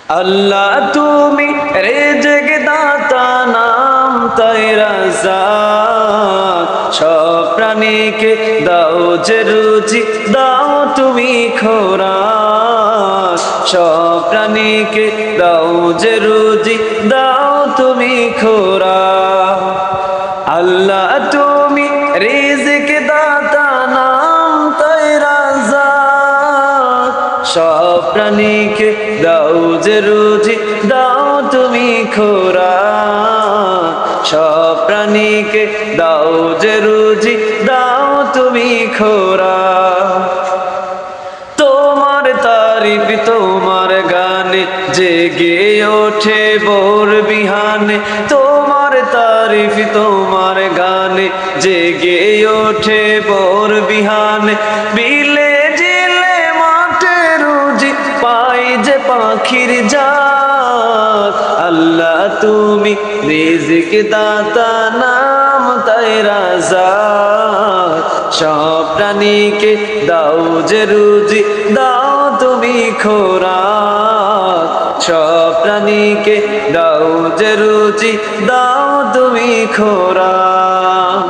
আল্লাহ তুমি রিজিক দাতা নাম তাই রাজ্জাক, সব প্রাণীকে দাও যে রুজি, দাও তুমি খোরাক, সব প্রাণীকে দাও যে রুজি, দাও তুমি খোরাক। আল্লাহ তুমি রিজিক দাতা নাম তাই রাজ্জাক, সব প্রাণীকে দাও যে রুজি, দাও তুমি খোরাক, সব প্রাণীকে দাও যে রুজি, দাও তুমি খোরাক। তোমার তারিফ তোমার গানে জেগে ওঠে ভোর বিহানে, তোমার তারিফ তোমার গানে জেগে ওঠে ভোর বিহানে, বিলে জিলে মাঠে রুজি পাই যে পাখির জাত। আল্লাহ তুমি রিজিক দাতা নাম তাই রাজ্জাক, সব প্রাণীকে দাও যে রুজি, দাও তুমি খোরাক, সব প্রাণীকে দাও যে রুজি, দাও তুমি খোরাক।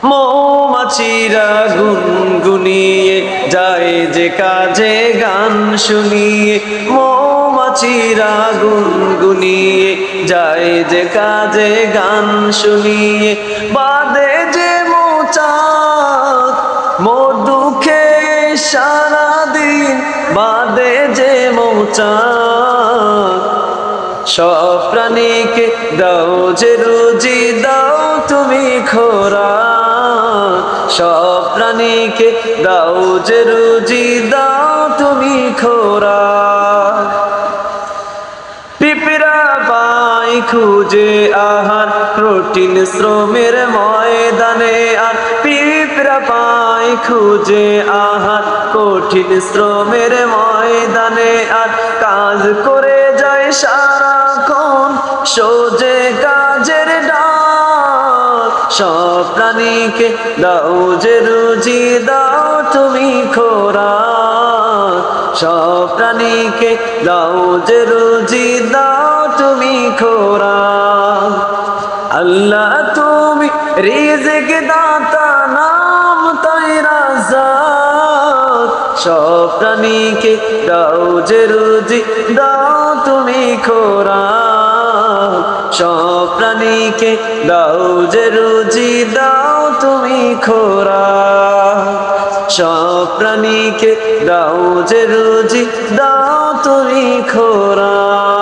মৌমাছিরা গুনগুনিয়ে যায় যে কাজে গান শুনিয়ে, মৌমাছিরা গুনগুনিয়ে যায় যে কাজে গান শুনিয়ে, বাদে যে মৌচাক মোর দুঃখে সারাদিন, বাদে যে মৌচাক, সব প্রাণীকে দাও যে রুজি, দাও তুমি খোরাক, সব প্রাণীকে দাও যে রুজি, দাও তুমি খোরাক। পিঁপড়া পায় খুঁজে আহার কঠিন শ্রমের ময়দানে, আর পিঁপড়া পায় খুঁজে আহার কঠিন শ্রমের ময়দানে, আর কাজ করে যায় সারাক্ষণ সোজে কাজের ডাক, সব প্রাণীকে দাও যে রুজি, দাও তুমি খোরাক, সব প্রাণীকে দাও যে রুজি, দাও তুমি খোরাক। আল্লাহ তুমি রিজিক দাতা নাম তাই রাজ্জাক, সব প্রাণীকে দাও যে রুজি, দাও তুমি খোরাক, সব প্রাণীকে দাও যে রুজি, দাও তুমি খোরাক, সব প্রাণীকে দাও যে রুজি, দাও তুমি খোরাক।